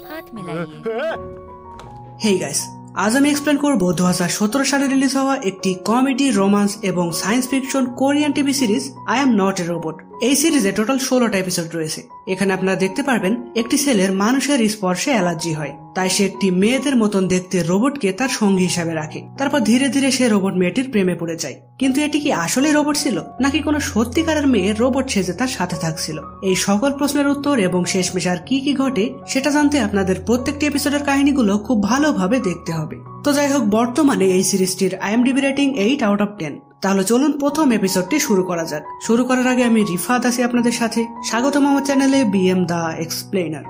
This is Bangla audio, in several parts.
हाथ मिलाइए। হেই গাইস, আজ আমি এক্সপ্লেন করব 2017 সালে রিলিজ হওয়া একটি কমেডি, রোমান্স এবং science fiction Korean TV series I am not a robot. এই সিরিজে টোটাল 16টা এপিসোড রয়েছে। এখানে আপনারা দেখতে পারবেন একটি ছেলের মানুষের স্পর্শে অ্যালার্জি হয়, তাই সে একটি মেয়েদের মতন দেখতে রোবটকে তার সঙ্গী হিসাবে রাখে। তারপর ধীরে ধীরে সে রোবট মেয়েটির প্রেমে পড়ে যায়। কিন্তু এটি কি আসলে রোবট ছিল, নাকি কোনো সত্যিকারের মেয়ে রোবট সেজে তার সাথে থাকছিল? এই সকল প্রশ্নের উত্তর এবং শেষমেশ আর কি কি ঘটে সেটা জানতে আপনাদের প্রত্যেকটি এপিসোডের কাহিনীগুলো খুব ভালোভাবে দেখতে হবে। তো যাই হোক, বর্তমানে এই সিরিজটির IMDb রেটিং 8/10। তাহলে চলুন প্রথম এপিসোডটি শুরু করা যাক। শুরু করার আগে আমি রিফাত আছি আপনাদের সাথে। স্বাগতম আমার চ্যানেলে BM দ্য এক্সপ্লেইনার।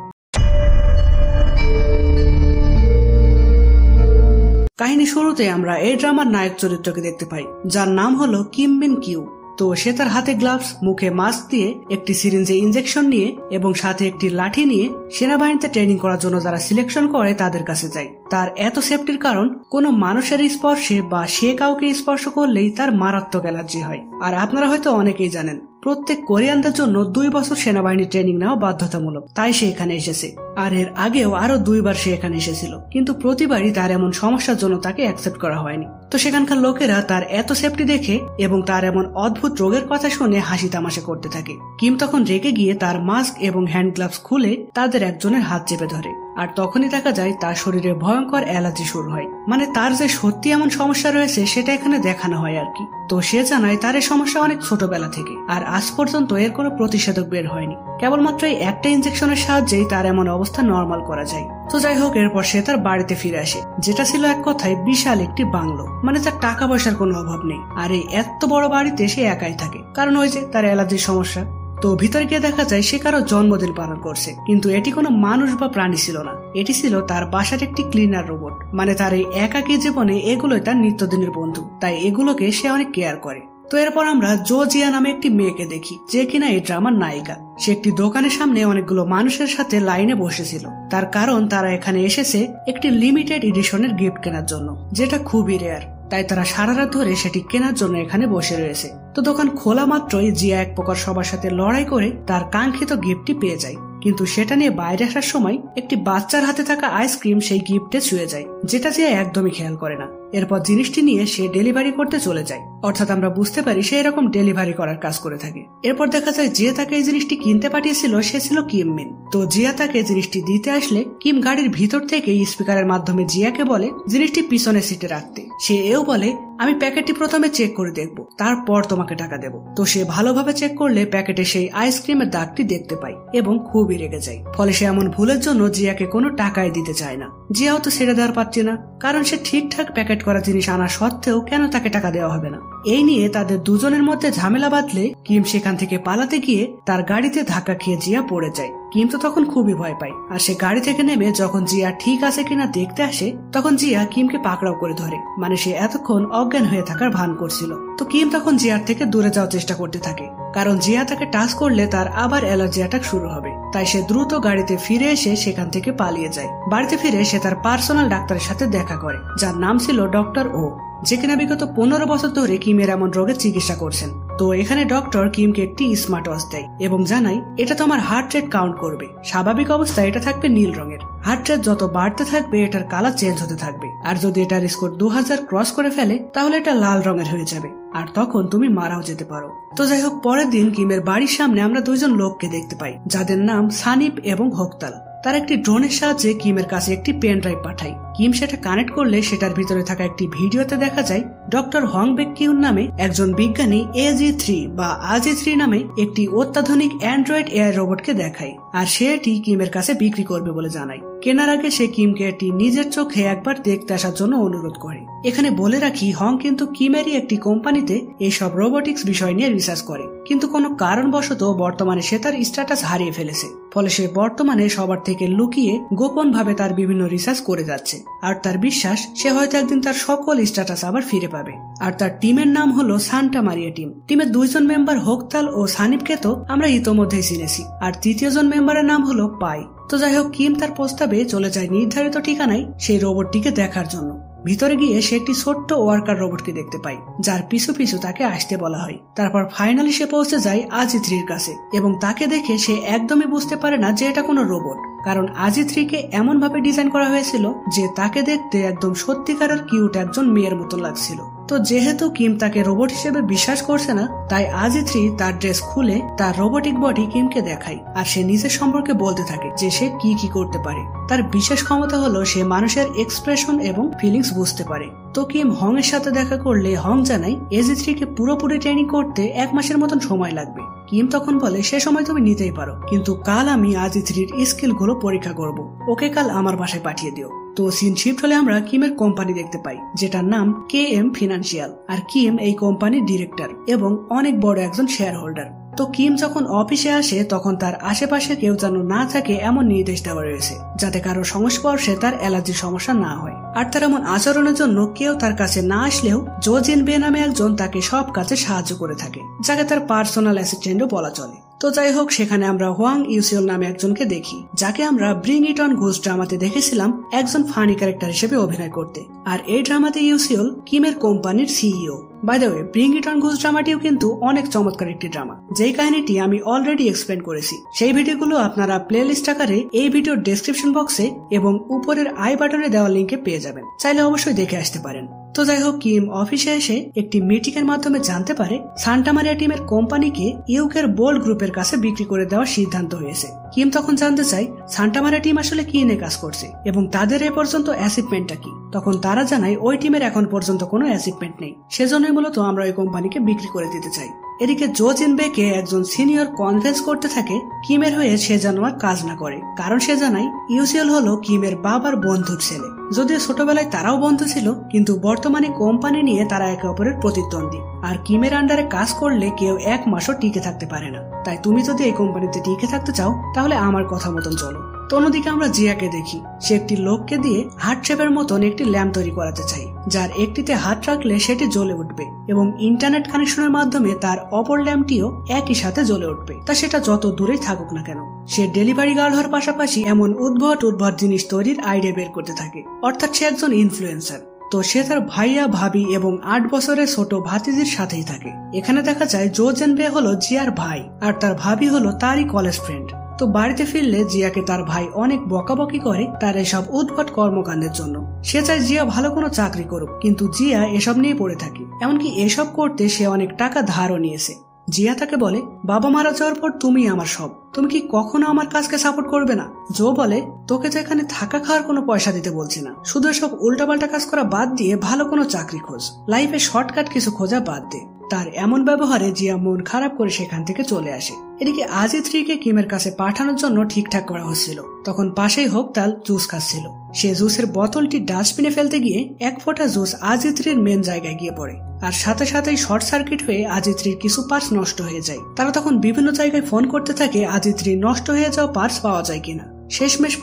কাহিনী শুরুতে আমরা এই ড্রামার নায়ক চরিত্রকে দেখতে পাই, যার নাম হলো কিম মিন কিউ। তো সে তার হাতে গ্লাভস, মুখে মাস্ক দিয়ে, একটি সিরিঞ্জে ইনজেকশন নিয়ে এবং সাথে একটি লাঠি নিয়ে সেনাবাহিনীতে ট্রেনিং করার জন্য যারা সিলেকশন করে তাদের কাছে যায়। তার এত সেফটির কারণ, কোনো মানুষের স্পর্শে বা সে কাউকে স্পর্শ করলেই তার মারাত্মক অ্যালার্জি হয়। আর আপনারা হয়তো অনেকেই জানেন, প্রত্যেক কোরিয়ানদের জন্য 2 বছর সেনাবাহিনী ট্রেনিং নেওয়া বাধ্যতামূলক। তাই সে এখানে এসেছে। আর এর আগেও আরো 2 বার সে এখানে এসেছিল, কিন্তু প্রতিবারই তার এমন সমস্যার জন্য তাকে অ্যাকসেপ্ট করা হয়নি। তো সেখানকার লোকেরা তার এত সেফটি দেখে এবং তার এমন অদ্ভুত রোগের কথা শুনে হাসি তামাশা করতে থাকে। কিম তখন রেগে গিয়ে তার মাস্ক এবং হ্যান্ড গ্লাভস খুলে তাদের একজনের হাত চেপে ধরে। আর তখনই দেখা যায় তার শরীরে ভয়ঙ্কর অ্যালার্জি শুরু হয়। মানে তার যে সত্যি এমন সমস্যা রয়েছে সেটা এখানে দেখানো হয় আর কি। তো সে জানায় তার এই সমস্যা অনেক ছোটবেলা থেকে, আর আজ পর্যন্ত এর কোনো প্রতিষেধক বের হয়নি। কেবলমাত্র এই একটা ইনজেকশনের সাহায্যেই তার এমন অবস্থা নর্মাল করা যায়। তো যাই হোক, এরপর সে তার বাড়িতে ফিরে আসে, যেটা ছিল এক কথায় বিশাল একটি বাংলো। মানে তার টাকা পয়সার কোনো অভাব নেই। আর এই এত বড় বাড়িতে সে একাই থাকে, কারণ ওই যে তার অ্যালার্জির সমস্যা। তো ভিতরে গিয়ে দেখা যায় সে কারো জন্মদিন পালন করছে, কিন্তু এটি কোনো মানুষ বা প্রাণী ছিল না। এটি ছিল তার বাসার একটি ক্লিনার রোবট। মানে তার এই একাকী জীবনে এগুলোই তার নিত্যদিনের বন্ধু, তাই এগুলোকে সে অনেক কেয়ার করে। তো এরপর আমরা জো জিয়া নামে একটি মেয়েকে দেখি, যে কিনা এই ড্রামার নায়িকা। সে একটি দোকানের সামনে অনেকগুলো মানুষের সাথে লাইনে বসেছিল, তার কারণ তারা এখানে এসেছে একটি লিমিটেড এডিশনের গিফট কেনার জন্য, যেটা খুবই রেয়ার। তাই তারা সারা রাত ধরে সেটি কেনার জন্য এখানে বসে রয়েছে। তো দোকান খোলা মাত্রই জিয়া এক প্রকার সবার সাথে লড়াই করে তার কাঙ্ক্ষিত গিফটটি পেয়ে যায়। কিন্তু সেটা নিয়ে বাইরে আসার সময় একটি বাচ্চার হাতে থাকা আইসক্রিম সেই গিফটে ছুঁয়ে যায়, যেটা জিয়া একদমই খেয়াল করে না। এরপর জিনিসটি নিয়ে সে ডেলিভারি করতে চলে যায়। অর্থাৎ আমরা বুঝতে পারি সে এরকম ডেলিভারি করার কাজ করে থাকে। এরপর দেখা যায় যে তাকে এই জিনিসটি কিনতে পাঠিয়েছিল সে ছিল কিম মিন। তো জিয়া তাকে জিনিসটি দিতে আসলে কিম গাড়ির ভিতর থেকে স্পিকারের মাধ্যমে জিয়াকে বলে জিনিসটি পিছনের সিটে রাখতে। সে এও বলে, আমি প্যাকেটটি প্রথমে চেক করে দেখব, তারপর তোমাকে টাকা দেব। তো সে ভালোভাবে চেক করলে প্যাকেটে সেই আইসক্রিমের দাগটি দেখতে পায় এবং খুবই রেগে যায়। ফলে সে এমন ভুলের জন্য জিয়াকে কোনো টাকাই দিতে চায় না। জিয়াও তো ছেড়ে দেওয়ার পারছে না, কারণ সে ঠিকঠাক প্যাকেট করা জিনিস আনা সত্ত্বেও কেন তাকে টাকা দেওয়া হবে না। এই নিয়ে তাদের দুজনের মধ্যে ঝামেলা বাঁধলে কিম সেখান থেকে পালাতে গিয়ে তার গাড়িতে ধাক্কা খেয়ে জিয়া পড়ে যায়। কিম তো তখন খুবই ভয় পায়, আর সে গাড়ি থেকে নেমে যখন জিয়া ঠিক আছে কিনা দেখতে আসে তখন জিয়া কিমকে পাকড়াও করে ধরে। মানে সে এতক্ষণ অজ্ঞান হয়ে থাকার ভান করছিল। তো কিম তখন জিয়ার থেকে দূরে যাওয়ার চেষ্টা করতে থাকে, কারণ জিয়া তাকে টাচ করলে তার আবার অ্যালার্জি অ্যাটাক শুরু হবে। তাই সে দ্রুত গাড়িতে ফিরে এসে সেখান থেকে পালিয়ে যায়। বাড়িতে ফিরে সে তার পার্সোনাল ডাক্তারের সাথে দেখা করে, যার নাম ছিল ডক্টর ও, যে কিনা বিগত 15 বছর ধরে কিমের এমন রোগের চিকিৎসা করছেন। তো এখানে ডক্টর কিমকে একটি স্মার্ট ওয়াচ দেয় এবং জানায় এটা তোমার হার্ট রেট কাউন্ট করবে। স্বাভাবিক অবস্থায় এটা থাকবে নীল রঙের। হার্ট রেট যত বাড়তে থাকবে এটার কালার চেঞ্জ হতে থাকবে, আর যদি এটার স্কোর 2000 ক্রস করে ফেলে তাহলে এটা লাল রঙের হয়ে যাবে, আর তখন তুমি মারাও যেতে পারো। তো যাই হোক, পরের দিন কিমের বাড়ির সামনে আমরা 2 জন লোককে দেখতে পাই, যাদের নাম সানিপ এবং হোকতাল। তার একটি ড্রোনের সাহায্যে কিমের কাছে একটি পেন ড্রাইভ পাঠায়। কিম সেটা কানেক্ট করলে সেটার ভিতরে থাকা একটি ভিডিওতে দেখা যায় ডক্টর হং বেক কিউন নামে একজন বিজ্ঞানী AG3 বা AG3 নামে একটি অত্যাধুনিক অ্যান্ড্রয়েড এআই রোবটকে দেখায়, আর সে এটি কিমের কাছে বিক্রি করবে বলে জানায়। কেনার আগে সে কিমকে এটি নিজের চোখে একবার দেখতে আসার জন্য অনুরোধ করে। এখানে বলে রাখি, হং কিন্তু কিমেরই একটি কোম্পানিতে এইসব রোবোটিক্স বিষয় নিয়ে রিসার্চ করে, কিন্তু কোনো কারণবশত বর্তমানে সে তার স্ট্যাটাস হারিয়ে ফেলেছে। ফলে সে বর্তমানে সবার থেকে লুকিয়ে গোপন ভাবে তার বিভিন্ন রিসার্চ করে যাচ্ছে। আর তার বিশ্বাস সে হয়তো একদিন তার সকল স্ট্যাটাস আবার ফিরে পাবে। আর তার টিমের নাম হলো সান্টা মারিয়া টিম। টিমের 2 জন মেম্বার হোকতাল ও সানিপকে তো আমরা ইতোমধ্যেই চিনেছি, আর 3য় জন মেম্বারের নাম হলো পাই। তো যাই হোক, কিম তার প্রস্তাবে চলে যায় নির্ধারিত ঠিকানায় সেই রোবটটিকে দেখার জন্য। ভিতরে গিয়ে সে একটি ছোট্ট ওয়ার্কার রোবটকে দেখতে পায়, যার পিছু পিছু তাকে আসতে বলা হয়। তারপর ফাইনালি সে পৌঁছে যায় আজি-3 কাছে এবং তাকে দেখে সে একদমই বুঝতে পারে না যে এটা কোনো রোবট, কারণ আজি-3কে এমন ভাবে ডিজাইন করা হয়েছিল যে তাকে দেখতে একদম সত্যিকারের কিউট একজন মেয়ের মতো লাগছিল। তো যেহেতু কিম তাকে রোবট হিসেবে বিশ্বাস করছে না, তাই আজি-3 তার ড্রেস খুলে তার রোবটিক বডি কিমকে দেখায় আর সে নিজের সম্পর্কে বলতে থাকে যে সে কি কি করতে পারে। তার বিশেষ ক্ষমতা হলো সে মানুষের এক্সপ্রেশন এবং ফিলিংস বুঝতে পারে। তো কিম হং এর সাথে দেখা করলে হং জানায় আজি-3কে পুরোপুরি ট্রেনিং করতে 1 মাসের মতন সময় লাগবে। কিম তখন বলে সে সময় তুমি নিতেই পারো, কিন্তু কাল আমি আজি-3র স্কিল গুলো পরীক্ষা করব, ওকে কাল আমার বাসায় পাঠিয়ে দিও। তো সিন শিফট হলে আমরা কিমের কোম্পানি দেখতে পাই, যেটার নাম KM ফিনান্সিয়াল, আর কিম এই কোম্পানির ডিরেক্টর এবং অনেক বড় একজন শেয়ার হোল্ডার। তো কিম যখন অফিসে আসে তখন তার আশেপাশে কেউ যেন না থাকে এমন নির্দেশ দেওয়া রয়েছে, যাতে কারো সংস্পর্শে তার অ্যালার্জির সমস্যা না হয়। আর তার এমন আচরণের জন্য কেউ তার কাছে না আসলেও জো জিন বে নামে একজন তাকে সব কাজে সাহায্য করে থাকে, যাকে তার পার্সোনাল অ্যাসিস্ট্যান্টও বলা চলে। তো যাই হোক, সেখানে আমরা হোয়াং ইউসিওল নামে একজনকে দেখি, যাকে আমরা ব্রিং ইট অন ঘোষ ড্রামাতে দেখেছিলাম একজন ফানি ক্যারেক্টার হিসেবে অভিনয় করতে। আর এই ড্রামাতে ইউসিওল কিমের কোম্পানির CEO. By the way, bring it on ঘোষ ড্রামাটিও কিন্তু অনেক চমৎকার একটি ড্রামা, যেই কাহিনীটি আমি অলরেডি এক্সপ্লেন করেছি। সেই ভিডিওগুলো আপনারা প্লেলিস্ট আকারে এই ভিডিওর ডেসক্রিপশন বক্সে এবং উপরের আই বাটনে দেওয়া লিঙ্কে পেয়ে যাবেন, চাইলে অবশ্যই দেখে আসতে পারেন। তো যাই হোক, কিম অফিসে এসে একটি মিটিং এর মাধ্যমে জানতে পারে সান্টা মারিয়া টিমের কোম্পানিকে ইউকের বোল্ড গ্রুপের কাছে বিক্রি করে দেওয়ার সিদ্ধান্ত হয়েছে। কিম তখন জানতে চায় সান্টা মারিয়া টিম আসলে কি নিয়ে কাজ করছে এবং তাদের এ পর্যন্ত অ্যাচিভমেন্টটা কি। তখন তারা জানায় ওই টিমের এখন পর্যন্ত কোনো অ্যাচিভমেন্ট নেই, সেজন্যই মূলত আমরা ওই কোম্পানিকে বিক্রি করে দিতে চাই। এদিকে জো জিন বেকে একজন সিনিয়র কনভিন্স করতে থাকে কিমের হয়ে সে যেন আর কাজ না করে, কারণ সে জানায় ইউসিএল হলো কিমের বাবার বন্ধুর ছেলে। যদিও ছোটবেলায় তারাও বন্ধু ছিল, কিন্তু বর্তমানে কোম্পানি নিয়ে তারা একে অপরের প্রতিদ্বন্দ্বী। আর কিমের আন্ডারে কাজ করলে কেউ 1 মাসও টিকে থাকতে পারে না। তাই তুমি যদি এই কোম্পানিতে টিকে থাকতে চাও তাহলে আমার কথা মতন চলো। তো অন্যদিকে আমরা জিয়াকে দেখি, সে একটি লোককে দিয়ে হার্ট শেপের মতন একটি ল্যাম্প তৈরি করাতে চাই, যার একটিতে হাত রাখলে সেটি জ্বলে উঠবে এবং ইন্টারনেট কানেকশনের মাধ্যমে তার অপর ল্যাম্পটিও একই সাথে জ্বলে উঠবে, তা সেটা যত দূরেই থাকুক না কেন। সে ডেলিভারি গার্ল হওয়ার পাশাপাশি এমন উদ্ভট জিনিস তৈরির আইডিয়া বের করতে থাকে, অর্থাৎ সে একজন ইনফ্লুয়েন্সার। তো সে তার ভাইয়া, ভাবি এবং 8 বছরের ছোট ভাতিজির সাথেই থাকে। এখানে দেখা যায় জো জেন বে হলো জিয়ার ভাই আর তার ভাবি হলো তারই কলেজ ফ্রেন্ড। তো বাড়িতে ফিরলে জিয়াকে তার ভাই অনেক বকাবকি করে তার এসব উদ্ভট কর্মকাণ্ডের জন্য। সে চায় জিয়া ভালো কোনো চাকরি করুক, কিন্তু জিয়া এসব নিয়ে পড়ে থাকে। এমনকি এসব করতে সে অনেক টাকা ধারও নিয়েছে। জিয়া তাকে বলে, বাবা মারা যাওয়ার পর তুমি আমার সব, তুমি কি কখনো আমার কাজকে সাপোর্ট করবে না? জো বলে, তোকে তো এখানে থাকা খাওয়ার কোনো পয়সা দিতে বলছি না, শুধু সব উল্টাপাল্টা কাজ করা বাদ দিয়ে ভালো কোনো চাকরি খোঁজ, লাইফে শর্টকাট কিছু খোঁজা বাদ দে। তার এমন ব্যবহারে জিয়া মন খারাপ করে সেখান থেকে চলে আসে। এদিকে আজি-3কে কিমের কাছে পাঠানোর জন্য ঠিকঠাক করা হচ্ছিল, তখন পাশেই হোকতাল জুস খাচ্ছিল। সে জুসের বোতলটি ডাস্টবিনে ফেলতে গিয়ে 1 ফোঁটা জুস আজি-3র মেন জায়গায় গিয়ে পড়ে, আর সাথে সাথেই শর্ট সার্কিট হয়ে আজি-3র কিছু পার্টস নষ্ট হয়ে যায়। তারা তখন বিভিন্ন জায়গায় ফোন করতে থাকে আজি-3 নষ্ট হয়ে যাওয়া পার্টস পাওয়া যায় কিনা। শেষমেশ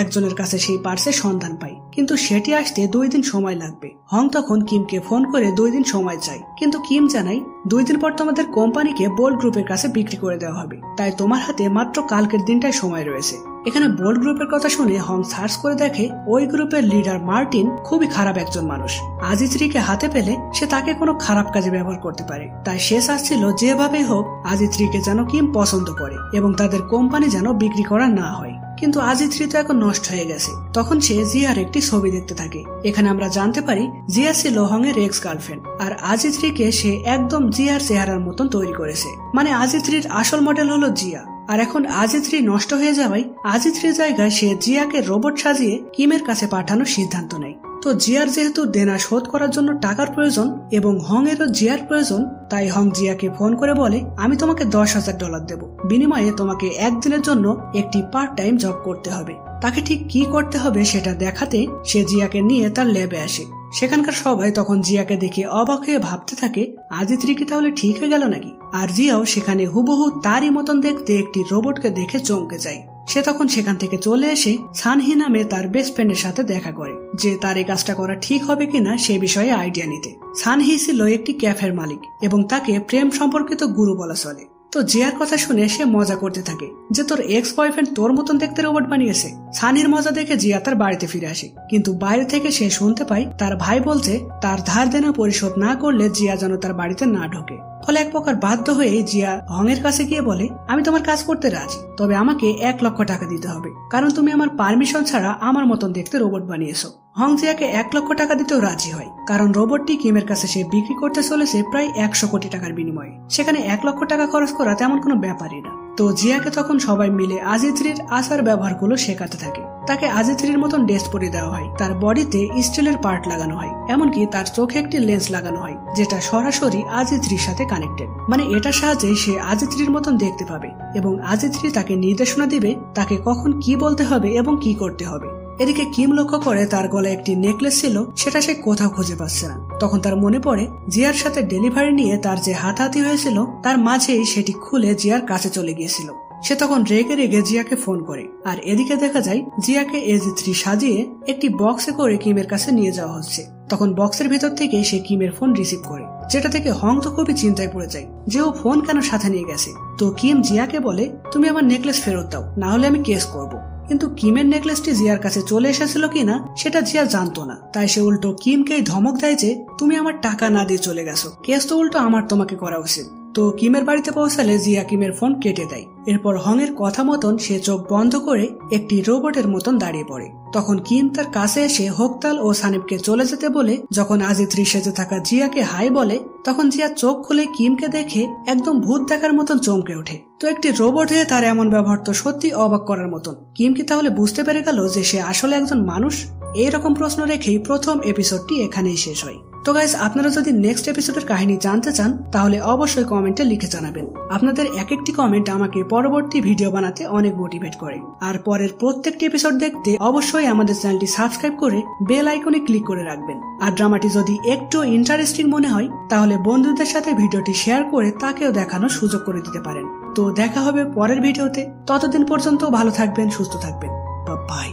একজনের কাছে সেই পার্টসের সন্ধান পাই, কিন্তু সেটি আসতে 2 দিন সময় লাগবে। হং তখন কিমকে ফোন করে 2 দিন সময় চাই, কিন্তু কিম জানাই 2 দিন পর তোমাদের কোম্পানিকে বোল্ড গ্রুপের কাছে বিক্রি করে দেওয়া হবে, তাই তোমার হাতে মাত্র কালকের দিনটাই সময় রয়েছে। এখানে বোল্ড গ্রুপের কথা শুনে হং সার্চ করে দেখে ওই গ্রুপের লিডার মার্টিন খুবই খারাপ একজন মানুষ। আজি-3কে হাতে পেলে সে তাকে কোনো খারাপ কাজে ব্যবহার করতে পারে, তাই সে চাচ্ছিল যেভাবেই হোক আজি-3কে যেন কিম পছন্দ করে এবং তাদের কোম্পানি যেন বিক্রি করা না হয়। কিন্তু আজি-3 তো এখন নষ্ট হয়ে গেছে। তখন সে জিয়ার একটি ছবি দেখতে থাকে। এখানে আমরা জানতে পারি জিয়া ছিল হং এর এক্স গার্লফ্রেন্ড, আর আজি-3কে সে একদম জিয়ার চেহারার মতন তৈরি করেছে। মানে আজি-3র আসল মডেল হলো জিয়া। আর এখন আজি-3 নষ্ট হয়ে যাওয়ায় আজি-3 জায়গায় সে জিয়াকে রোবট সাজিয়ে কিমের কাছে পাঠানোর সিদ্ধান্ত নেয়। তো জিয়ার যেহেতু দেনা শোধ করার জন্য টাকার প্রয়োজন এবং হং এরও জিয়ার প্রয়োজন, তাই হং জিয়াকে ফোন করে বলে, আমি তোমাকে $10,000 দেব, বিনিময়ে তোমাকে 1 দিনের জন্য একটি পার্ট টাইম জব করতে হবে। তাকে ঠিক কি করতে হবে সেটা দেখাতে সে জিয়াকে নিয়ে তার ল্যাবে আসে। সেখানকার সবাই তখন জিয়াকে দেখে অবাক হয়ে ভাবতে থাকে আজি-3 কি তাহলে ঠিক হয়ে গেল নাকি। আর জিয়াও সেখানে হুবহু তারই মতন দেখতে একটি রোবটকে দেখে চমকে যায়। সে তখন সেখান থেকে চলে এসে সানহি নামে তার বেস্ট ফ্রেন্ডের সাথে দেখা করে যে তার এই কাজটা করা ঠিক হবে কিনা সে বিষয়ে আইডিয়া নিতে। সানহি ছিল একটি ক্যাফের মালিক এবং তাকে প্রেম সম্পর্কিত গুরু বলা চলে। তো জিয়ার কথা শুনে সে মজা করতে থাকে যে তোর এক্স বয়ফ্রেন্ড তোর মতন দেখতে রোবট বানিয়েছে। সানির মজা দেখে জিয়া তার বাড়িতে ফিরে আসে, কিন্তু বাইরে থেকে সে শুনতে পায় তার ভাই বলছে তার ধার দেনা পরিশোধ না করলে জিয়া যেন তার বাড়িতে না ঢোকে। ফলে এক প্রকার বাধ্য হয়ে জিয়া হংয়ের কাছে গিয়ে বলে, আমি তোমার কাজ করতে রাজি, তবে আমাকে 1 লক্ষ টাকা দিতে হবে, কারণ তুমি আমার পারমিশন ছাড়া আমার মতন দেখতে রোবট বানিয়েছো। হং জিয়াকে 1 লক্ষ টাকা দিতেও রাজি হয়, কারণ রোবটটি কিমের কাছে সে বিক্রি করতে চলেছে প্রায় 100 কোটি টাকার বিনিময়ে। সেখানে 1 লক্ষ টাকা খরচ করা তেমন কোনো ব্যাপারই না। তো জিয়াকে তখন সবাই মিলে আজিত্রির আচার ব্যবহারগুলো শেখাতে থাকে। তাকে আজিত্রির মতন ড্রেস পরিয়ে দেওয়া হয়, তার বডিতে স্টিলের পার্ট লাগানো হয়, এমনকি তার চোখে একটি লেন্স লাগানো হয় যেটা সরাসরি আজিত্রির সাথে কানেক্টেড। মানে এটার সাহায্যে সে আজিত্রির মতন দেখতে পাবে এবং আজিত্রি তাকে নির্দেশনা দিবে তাকে কখন কি বলতে হবে এবং কি করতে হবে। এদিকে কিম লক্ষ্য করে তার গলায় একটি নেকলেস ছিল, সেটা সে কোথাও খুঁজে পাচ্ছে না। তখন তার মনে পড়ে জিয়ার সাথে ডেলিভারি নিয়ে তার যে হাতাহাতি হয়েছিল তার মাঝেই সেটি খুলে জিয়ার কাছে চলে গিয়েছিল। সে তখন রেগে রেগে জিয়াকে ফোন করে, আর এদিকে দেখা যায় জিয়াকে AG3 সাজিয়ে একটি বক্সে করে কিমের কাছে নিয়ে যাওয়া হচ্ছে। তখন বক্সের ভিতর থেকে সে কিমের ফোন রিসিভ করে, যেটা থেকে হং তো খুবই চিন্তায় পড়ে যায় যে ও ফোন কেন সাথে নিয়ে গেছে। তো কিম জিয়াকে বলে, তুমি আমার নেকলেস ফেরত দাও, না হলে আমি কেস করব। কিন্তু কিমের নেকলেসটি জিয়ার কাছে চলে এসেছিল কিনা সেটা জিয়া জানতো না, তাই সে উল্টো কিমকেই ধমক দেয় যে তুমি আমার টাকা না দিয়ে চলে গেছো, কেস তো উল্টো আমার তোমাকে করা উচিত। তো কিমের বাড়িতে পৌঁছালে জিয়া কিমের ফোন কেটে দেয়। এরপর হংয়ের কথা মতন সে চোখ বন্ধ করে একটি রোবটের মতন দাঁড়িয়ে পড়ে। তখন কিম তার কাছে এসে হোকতাল ও সানিবকে চলে যেতে বলে যখন আজিত্রি সেজে থাকা জিয়াকে হাই বলে, তখন জিয়া চোখ খুলে কিমকে দেখে একদম ভূত দেখার মতন চমকে ওঠে। তো একটি রোবট হয়ে তার এমন ব্যবহার তো সত্যি অবাক করার মতন। কিম কি তাহলে বুঝতে পেরে গেল যে সে আসলে একজন মানুষ? এইরকম প্রশ্ন রেখেই প্রথম এপিসোডটি এখানেই শেষ হয়। তো গাইস, আপনারা যদি নেক্সট এপিসোডের কাহিনী জানতে চান তাহলে অবশ্যই কমেন্টে লিখে জানাবেন। আপনাদের এক একটি কমেন্ট আমাকে পরবর্তী ভিডিও বানাতে অনেক মোটিভেট করে। আর পরের প্রত্যেকটি এপিসোড দেখতে অবশ্যই আমাদের চ্যানেলটি সাবস্ক্রাইব করে বেল আইকনে ক্লিক করে রাখবেন। আর ড্রামাটি যদি একটু ইন্টারেস্টিং মনে হয় তাহলে বন্ধুদের সাথে ভিডিওটি শেয়ার করে তাকেও দেখানোর সুযোগ করে দিতে পারেন। তো দেখা হবে পরের ভিডিওতে, ততদিন পর্যন্ত ভালো থাকবেন, সুস্থ থাকবেন, বাই।